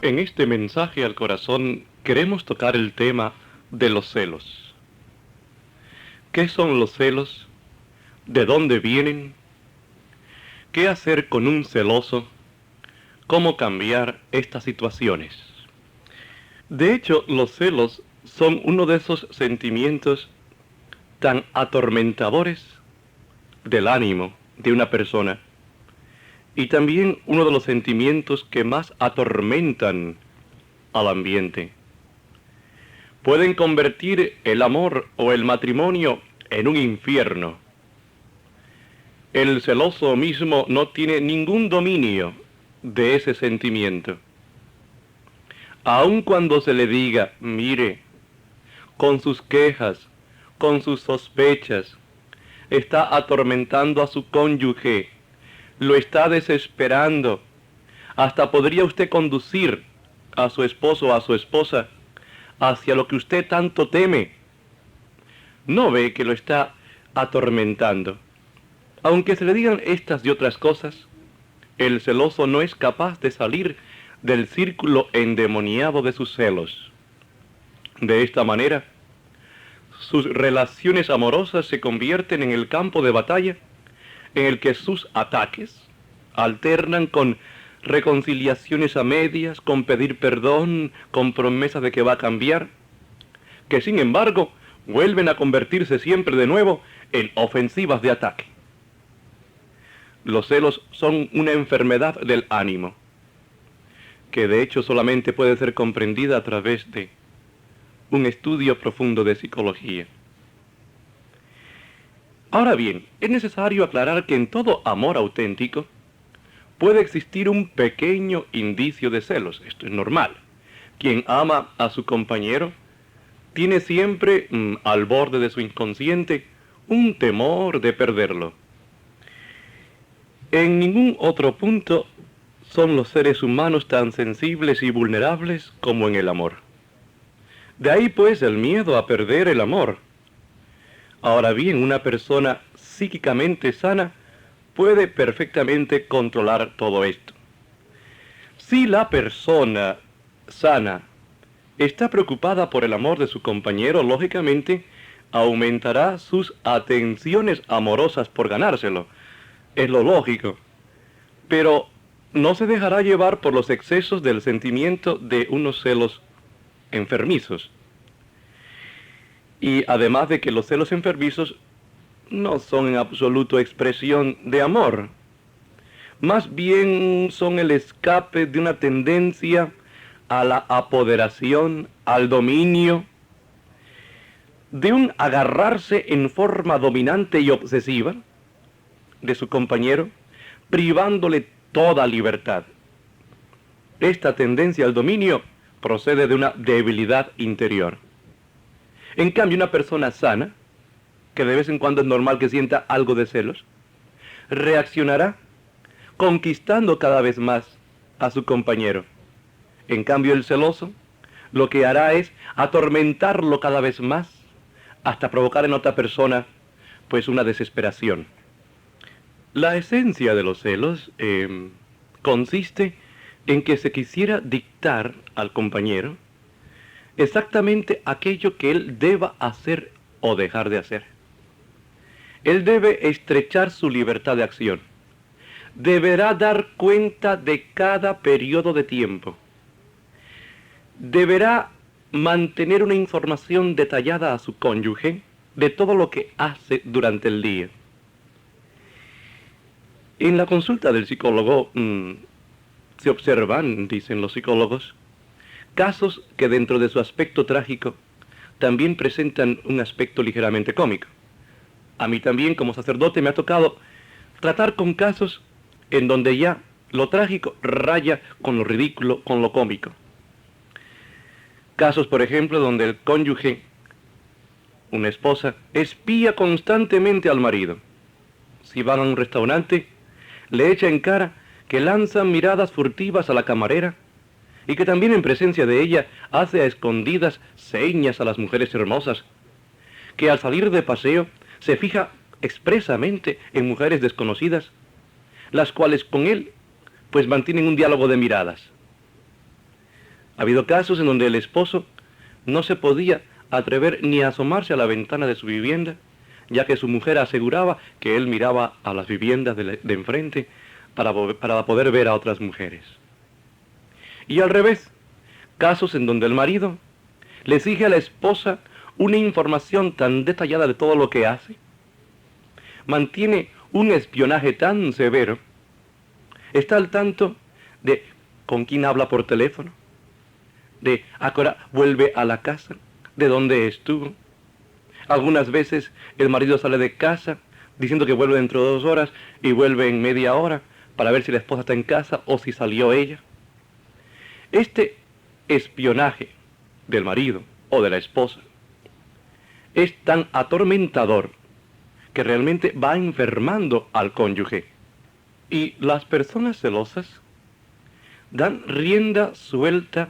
En este mensaje al corazón queremos tocar el tema de los celos. ¿Qué son los celos? ¿De dónde vienen? ¿Qué hacer con un celoso? ¿Cómo cambiar estas situaciones? De hecho, los celos son uno de esos sentimientos tan atormentadores del ánimo de una persona y también uno de los sentimientos que más atormentan al ambiente. Pueden convertir el amor o el matrimonio en un infierno. El celoso mismo no tiene ningún dominio de ese sentimiento. Aun cuando se le diga, mire, con sus quejas, con sus sospechas, está atormentando a su cónyuge, lo está desesperando, hasta podría usted conducir a su esposo o a su esposa hacia lo que usted tanto teme. No ve que lo está atormentando. Aunque se le digan estas y otras cosas, el celoso no es capaz de salir del círculo endemoniado de sus celos. De esta manera, sus relaciones amorosas se convierten en el campo de batalla en el que sus ataques alternan con reconciliaciones a medias, con pedir perdón, con promesas de que va a cambiar, que sin embargo vuelven a convertirse siempre de nuevo en ofensivas de ataque. Los celos son una enfermedad del ánimo, que de hecho solamente puede ser comprendida a través de un estudio profundo de psicología. Ahora bien, es necesario aclarar que en todo amor auténtico puede existir un pequeño indicio de celos. Esto es normal. Quien ama a su compañero tiene siempre al borde de su inconsciente un temor de perderlo. En ningún otro punto son los seres humanos tan sensibles y vulnerables como en el amor. De ahí pues el miedo a perder el amor. Ahora bien, una persona psíquicamente sana puede perfectamente controlar todo esto. Si la persona sana está preocupada por el amor de su compañero, lógicamente aumentará sus atenciones amorosas por ganárselo. Es lo lógico. Pero no se dejará llevar por los excesos del sentimiento de unos celos enfermizos. Y además de que los celos enfermizos no son en absoluto expresión de amor. Más bien son el escape de una tendencia a la apoderación, al dominio, de un agarrarse en forma dominante y obsesiva de su compañero, privándole toda libertad. Esta tendencia al dominio procede de una debilidad interior. En cambio, una persona sana, que de vez en cuando es normal que sienta algo de celos, reaccionará conquistando cada vez más a su compañero. En cambio, el celoso lo que hará es atormentarlo cada vez más hasta provocar en otra persona pues una desesperación. La esencia de los celos consiste en que se quisiera dictar al compañero exactamente aquello que él deba hacer o dejar de hacer. Él debe estrechar su libertad de acción. Deberá dar cuenta de cada periodo de tiempo. Deberá mantener una información detallada a su cónyuge de todo lo que hace durante el día. En la consulta del psicólogo se observan, dicen los psicólogos, casos que dentro de su aspecto trágico también presentan un aspecto ligeramente cómico. A mí también, como sacerdote, me ha tocado tratar con casos en donde ya lo trágico raya con lo ridículo, con lo cómico. Casos, por ejemplo, donde el cónyuge, una esposa, espía constantemente al marido. Si van a un restaurante, le echa en cara que lanzan miradas furtivas a la camarera y que también en presencia de ella hace a escondidas señas a las mujeres hermosas, que al salir de paseo se fija expresamente en mujeres desconocidas, las cuales con él pues mantienen un diálogo de miradas. Ha habido casos en donde el esposo no se podía atrever ni a asomarse a la ventana de su vivienda, ya que su mujer aseguraba que él miraba a las viviendas de enfrente para poder ver a otras mujeres. Y al revés, casos en donde el marido le exige a la esposa una información tan detallada de todo lo que hace, mantiene un espionaje tan severo, está al tanto de con quién habla por teléfono, de a qué hora vuelve a la casa, de dónde estuvo. Algunas veces el marido sale de casa diciendo que vuelve dentro de 2 horas y vuelve en media hora para ver si la esposa está en casa o si salió ella. Este espionaje del marido o de la esposa es tan atormentador que realmente va enfermando al cónyuge. Y las personas celosas dan rienda suelta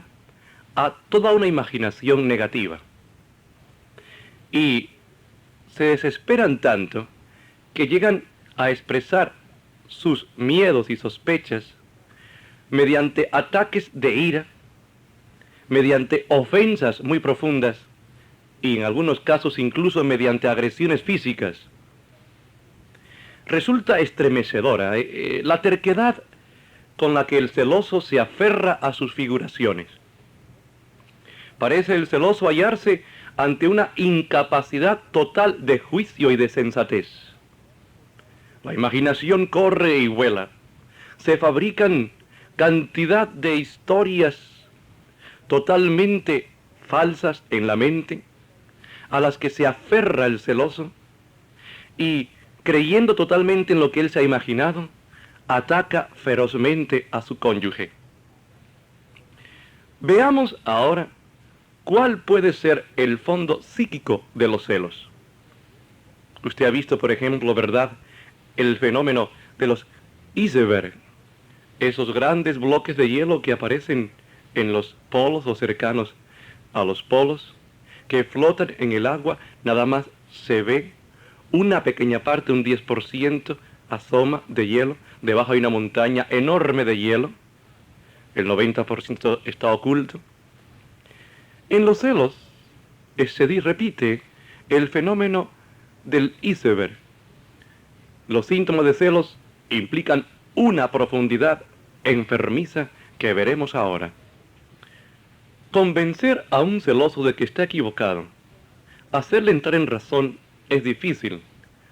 a toda una imaginación negativa. Y se desesperan tanto que llegan a expresar sus miedos y sospechas mediante ataques de ira, mediante ofensas muy profundas y en algunos casos incluso mediante agresiones físicas. Resulta estremecedora la terquedad con la que el celoso se aferra a sus figuraciones. Parece el celoso hallarse ante una incapacidad total de juicio y de sensatez. La imaginación corre y vuela. Se fabrican cantidad de historias totalmente falsas en la mente, a las que se aferra el celoso, y creyendo totalmente en lo que él se ha imaginado, ataca ferozmente a su cónyuge. Veamos ahora cuál puede ser el fondo psíquico de los celos. Usted ha visto, por ejemplo, ¿verdad?, el fenómeno de los iceberg, esos grandes bloques de hielo que aparecen en los polos o cercanos a los polos, que flotan en el agua, nada más se ve una pequeña parte, un 10%, asoma de hielo, debajo hay una montaña enorme de hielo, el 90% está oculto. En los celos se repite el fenómeno del iceberg. Los síntomas de celos implican una profundidad enfermiza que veremos ahora. Convencer a un celoso de que está equivocado, hacerle entrar en razón, es difícil.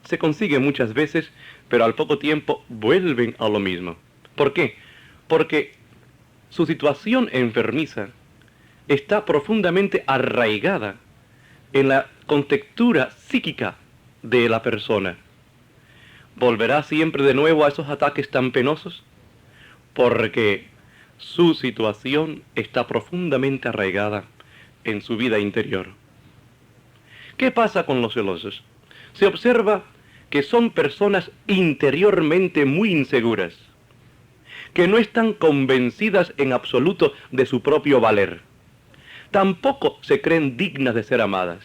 Se consigue muchas veces, pero al poco tiempo vuelven a lo mismo. ¿Por qué? Porque su situación enfermiza está profundamente arraigada en la contextura psíquica de la persona. ¿Volverá siempre de nuevo a esos ataques tan penosos? Porque su situación está profundamente arraigada en su vida interior. ¿Qué pasa con los celosos? Se observa que son personas interiormente muy inseguras, que no están convencidas en absoluto de su propio valer. Tampoco se creen dignas de ser amadas.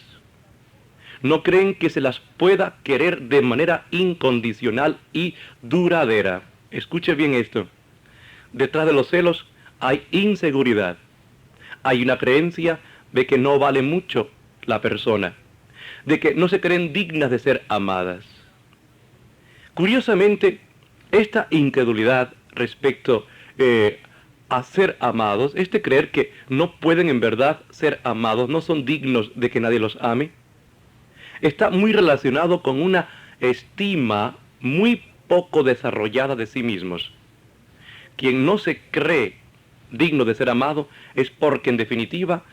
No creen que se las pueda querer de manera incondicional y duradera. Escuche bien esto. Detrás de los celos hay inseguridad. Hay una creencia de que no vale mucho la persona, de que no se creen dignas de ser amadas. Curiosamente, esta incredulidad respecto a ser amados, este creer que no pueden en verdad ser amados, no son dignos de que nadie los ame, está muy relacionado con una estima muy poco desarrollada de sí mismos. Quien no se cree digno de ser amado es porque en definitiva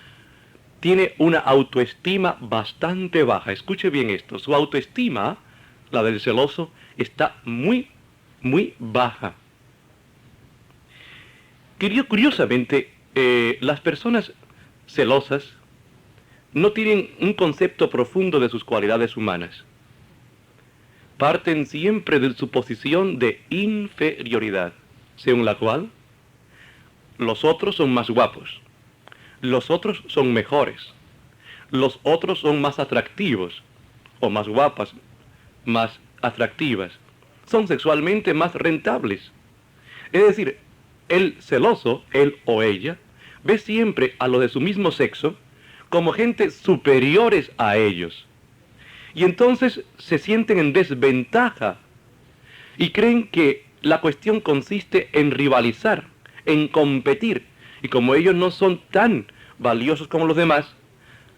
tiene una autoestima bastante baja. Escuche bien esto, su autoestima, la del celoso, está muy, muy baja. Curiosamente, las personas celosas no tienen un concepto profundo de sus cualidades humanas. Parten siempre de su posición de inferioridad, según la cual los otros son más guapos, los otros son mejores, los otros son más atractivos, o más guapas, más atractivas, son sexualmente más rentables. Es decir, el celoso, él o ella, ve siempre a los de su mismo sexo como gente superiores a ellos. Y entonces se sienten en desventaja y creen que la cuestión consiste en rivalizar, en competir. Y como ellos no son tan valiosos como los demás,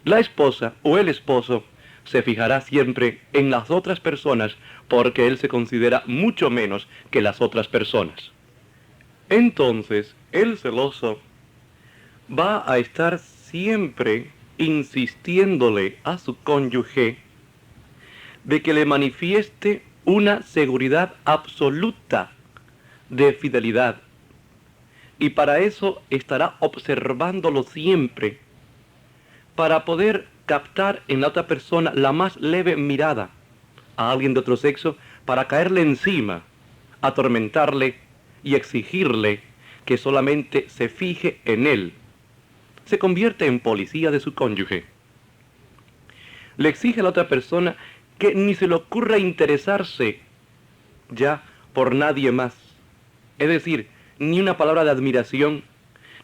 la esposa o el esposo se fijará siempre en las otras personas porque él se considera mucho menos que las otras personas. Entonces, el celoso va a estar siempre insistiéndole a su cónyuge de que le manifieste una seguridad absoluta de fidelidad. Y para eso estará observándolo siempre, para poder captar en la otra persona la más leve mirada a alguien de otro sexo, para caerle encima, atormentarle y exigirle que solamente se fije en él. Se convierte en policía de su cónyuge. Le exige a la otra persona que ni se le ocurra interesarse ya por nadie más. Es decir, ni una palabra de admiración,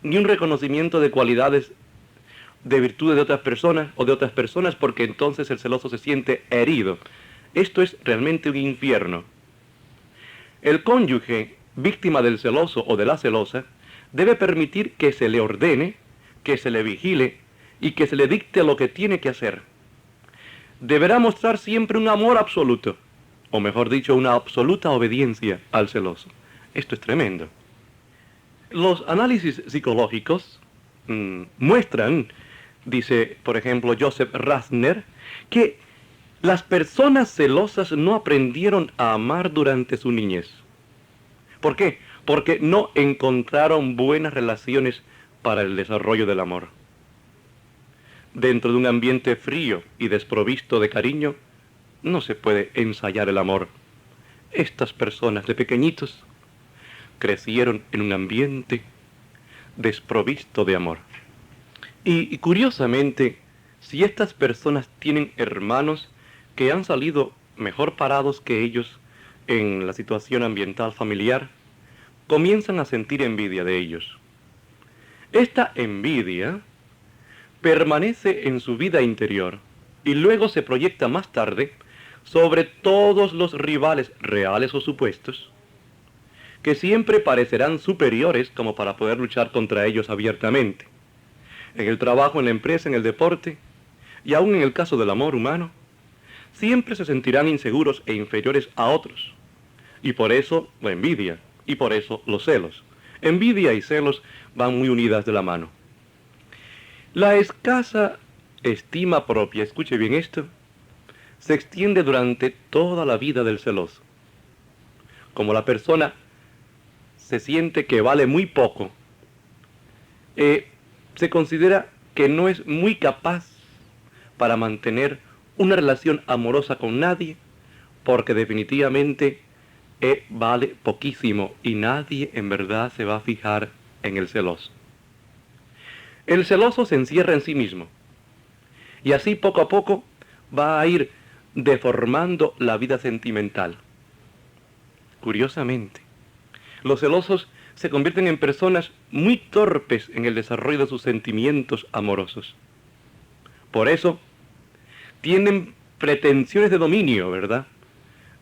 ni un reconocimiento de cualidades, de virtudes de otras personas o de otras personas, porque entonces el celoso se siente herido. Esto es realmente un infierno. El cónyuge, víctima del celoso o de la celosa, debe permitir que se le ordene, que se le vigile y que se le dicte lo que tiene que hacer. Deberá mostrar siempre un amor absoluto, o mejor dicho, una absoluta obediencia al celoso. Esto es tremendo. Los análisis psicológicos muestran, dice por ejemplo Joseph Rasner, que las personas celosas no aprendieron a amar durante su niñez. ¿Por qué? Porque no encontraron buenas relaciones para el desarrollo del amor. Dentro de un ambiente frío y desprovisto de cariño, no se puede ensayar el amor. Estas personas de pequeñitos crecieron en un ambiente desprovisto de amor. Y curiosamente, si estas personas tienen hermanos que han salido mejor parados que ellos en la situación ambiental familiar, comienzan a sentir envidia de ellos. Esta envidia permanece en su vida interior y luego se proyecta más tarde sobre todos los rivales reales o supuestos, que siempre parecerán superiores como para poder luchar contra ellos abiertamente. En el trabajo, en la empresa, en el deporte, y aún en el caso del amor humano, siempre se sentirán inseguros e inferiores a otros. Y por eso la envidia, y por eso los celos. Envidia y celos van muy unidas de la mano. La escasa estima propia, escuche bien esto, se extiende durante toda la vida del celoso. Como la persona se siente que vale muy poco, se considera que no es muy capaz para mantener una relación amorosa con nadie, porque definitivamente vale poquísimo y nadie en verdad se va a fijar en el celoso. El celoso se encierra en sí mismo y así poco a poco va a ir deformando la vida sentimental. Curiosamente, los celosos se convierten en personas muy torpes en el desarrollo de sus sentimientos amorosos. Por eso, tienen pretensiones de dominio, ¿verdad?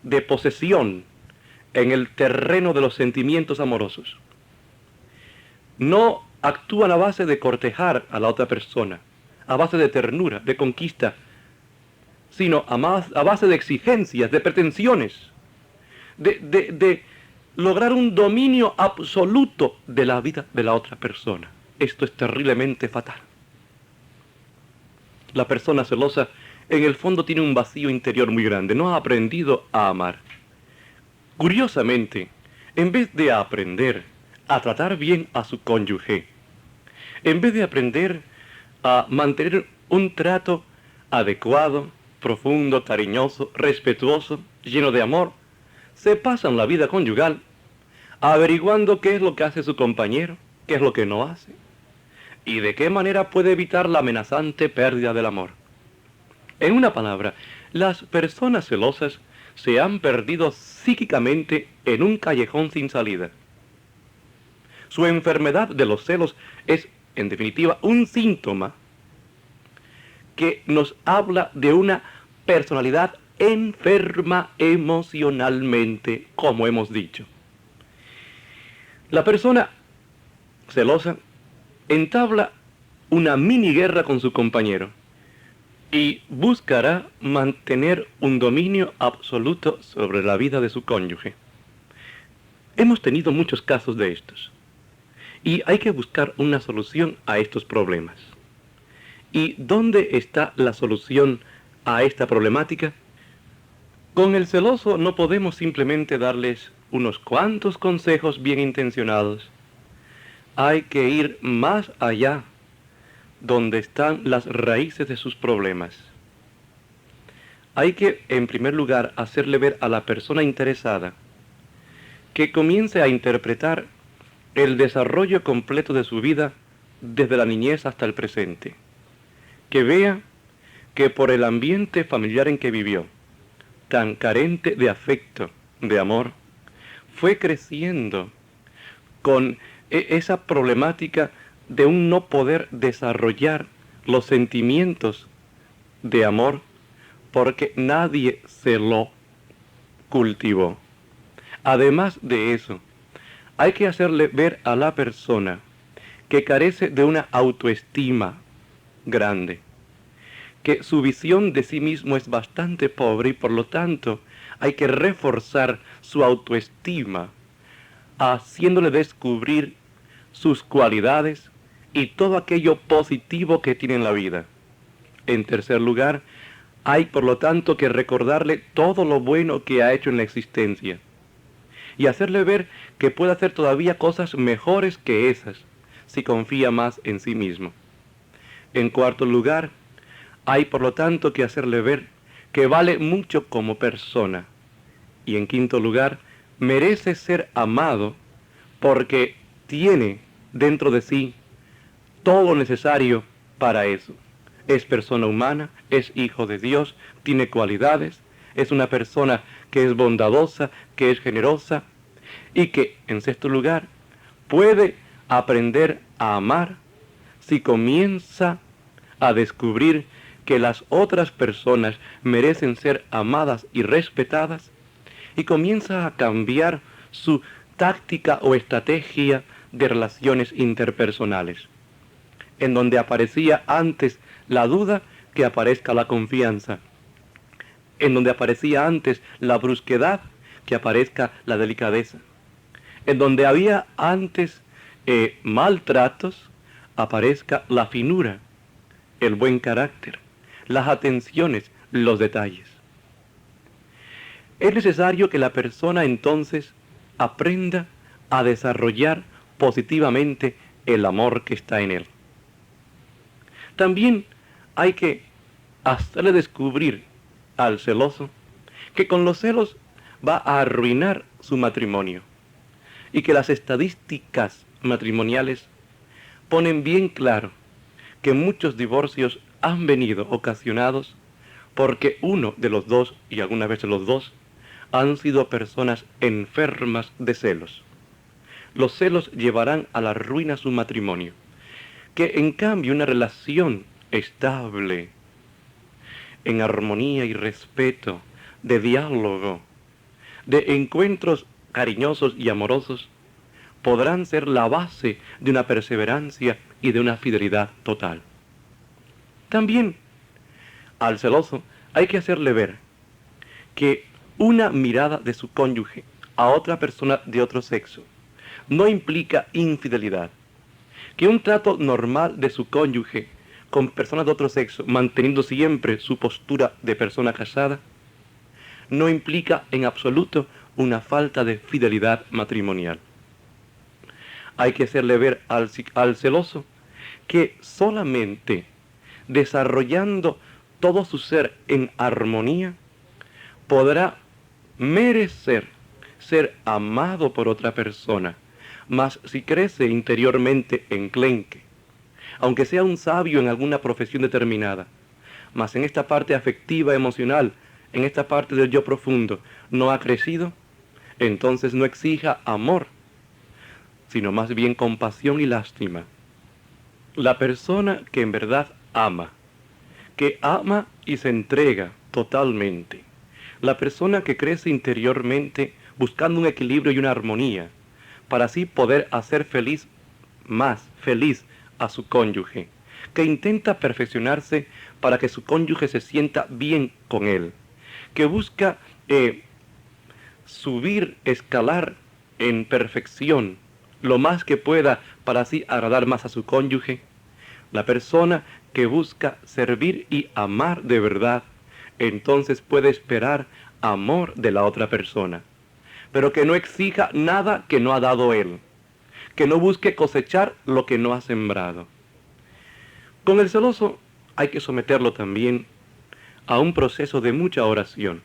De posesión en el terreno de los sentimientos amorosos. No actúan a base de cortejar a la otra persona, a base de ternura, de conquista, sino a base de exigencias, de pretensiones, de lograr un dominio absoluto de la vida de la otra persona. Esto es terriblemente fatal. La persona celosa en el fondo tiene un vacío interior muy grande, no ha aprendido a amar. Curiosamente, en vez de aprender a tratar bien a su cónyuge, en vez de aprender a mantener un trato adecuado, profundo, cariñoso, respetuoso, lleno de amor, se pasan la vida conyugal averiguando qué es lo que hace su compañero, qué es lo que no hace, y de qué manera puede evitar la amenazante pérdida del amor. En una palabra, las personas celosas se han perdido psíquicamente en un callejón sin salida. Su enfermedad de los celos es en definitiva, un síntoma que nos habla de una personalidad enferma emocionalmente, como hemos dicho. La persona celosa entabla una mini guerra con su compañero y buscará mantener un dominio absoluto sobre la vida de su cónyuge. Hemos tenido muchos casos de estos y hay que buscar una solución a estos problemas. ¿Y dónde está la solución a esta problemática? Con el celoso no podemos simplemente darles unos cuantos consejos bien intencionados. Hay que ir más allá, donde están las raíces de sus problemas. Hay que, en primer lugar, hacerle ver a la persona interesada que comience a interpretar el desarrollo completo de su vida desde la niñez hasta el presente. Que vea que por el ambiente familiar en que vivió, tan carente de afecto, de amor, fue creciendo con esa problemática de un no poder desarrollar los sentimientos de amor porque nadie se lo cultivó. Además de eso, hay que hacerle ver a la persona que carece de una autoestima grande, que su visión de sí mismo es bastante pobre y por lo tanto hay que reforzar su autoestima, haciéndole descubrir sus cualidades y todo aquello positivo que tiene en la vida. En tercer lugar, hay por lo tanto que recordarle todo lo bueno que ha hecho en la existencia y hacerle ver que puede hacer todavía cosas mejores que esas si confía más en sí mismo. En cuarto lugar, hay por lo tanto que hacerle ver que vale mucho como persona. Y en quinto lugar, merece ser amado porque tiene dentro de sí todo lo necesario para eso. Es persona humana, es hijo de Dios, tiene cualidades, es una persona que es bondadosa, que es generosa y que, en sexto lugar, puede aprender a amar si comienza a descubrir que las otras personas merecen ser amadas y respetadas y comienza a cambiar su táctica o estrategia de relaciones interpersonales. En donde aparecía antes la duda, que aparezca la confianza. En donde aparecía antes la brusquedad, que aparezca la delicadeza. En donde había antes maltratos, aparezca la finura, el buen carácter, las atenciones, los detalles. Es necesario que la persona entonces aprenda a desarrollar positivamente el amor que está en él. También hay que hacerle descubrir al celoso que con los celos va a arruinar su matrimonio y que las estadísticas matrimoniales ponen bien claro que muchos divorcios han venido ocasionados porque uno de los dos, y algunas veces los dos, han sido personas enfermas de celos. Los celos llevarán a la ruina su matrimonio, que en cambio una relación estable, en armonía y respeto, de diálogo, de encuentros cariñosos y amorosos, podrán ser la base de una perseverancia y de una fidelidad total. También al celoso hay que hacerle ver que una mirada de su cónyuge a otra persona de otro sexo no implica infidelidad, que un trato normal de su cónyuge con personas de otro sexo, manteniendo siempre su postura de persona casada, no implica en absoluto una falta de fidelidad matrimonial. Hay que hacerle ver al celoso que solamente desarrollando todo su ser en armonía podrá merecer ser amado por otra persona, mas si crece interiormente enclenque, aunque sea un sabio en alguna profesión determinada, mas en esta parte afectiva, emocional, en esta parte del yo profundo, no ha crecido, entonces no exija amor, sino más bien compasión y lástima. La persona que en verdad ama, que ama y se entrega totalmente. La persona que crece interiormente buscando un equilibrio y una armonía, para así poder hacer feliz, más feliz a su cónyuge, que intenta perfeccionarse para que su cónyuge se sienta bien con él, que busca subir, escalar en perfección lo más que pueda para así agradar más a su cónyuge. La persona que busca servir y amar de verdad, entonces puede esperar amor de la otra persona, pero que no exija nada que no ha dado él, que no busque cosechar lo que no ha sembrado. Con el celoso hay que someterlo también a un proceso de mucha oración,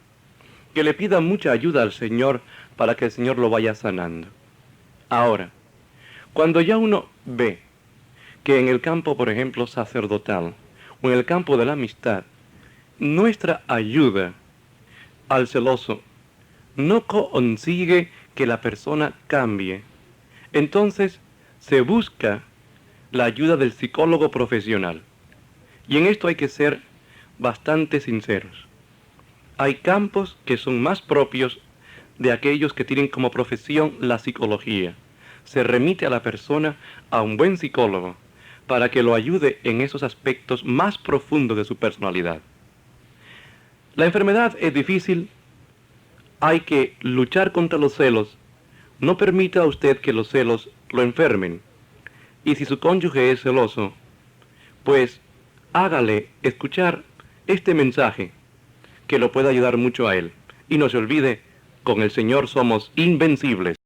que le pida mucha ayuda al Señor para que el Señor lo vaya sanando. Ahora, cuando ya uno ve que en el campo, por ejemplo, sacerdotal, o en el campo de la amistad, nuestra ayuda al celoso no consigue que la persona cambie, entonces se busca la ayuda del psicólogo profesional. Y en esto hay que ser bastante sinceros. Hay campos que son más propios de aquellos que tienen como profesión la psicología. Se remite a la persona a un buen psicólogo para que lo ayude en esos aspectos más profundos de su personalidad. La enfermedad es difícil, hay que luchar contra los celos. No permita a usted que los celos lo enfermen. Y si su cónyuge es celoso, pues hágale escuchar este mensaje que lo puede ayudar mucho a él. Y no se olvide, con el Señor somos invencibles.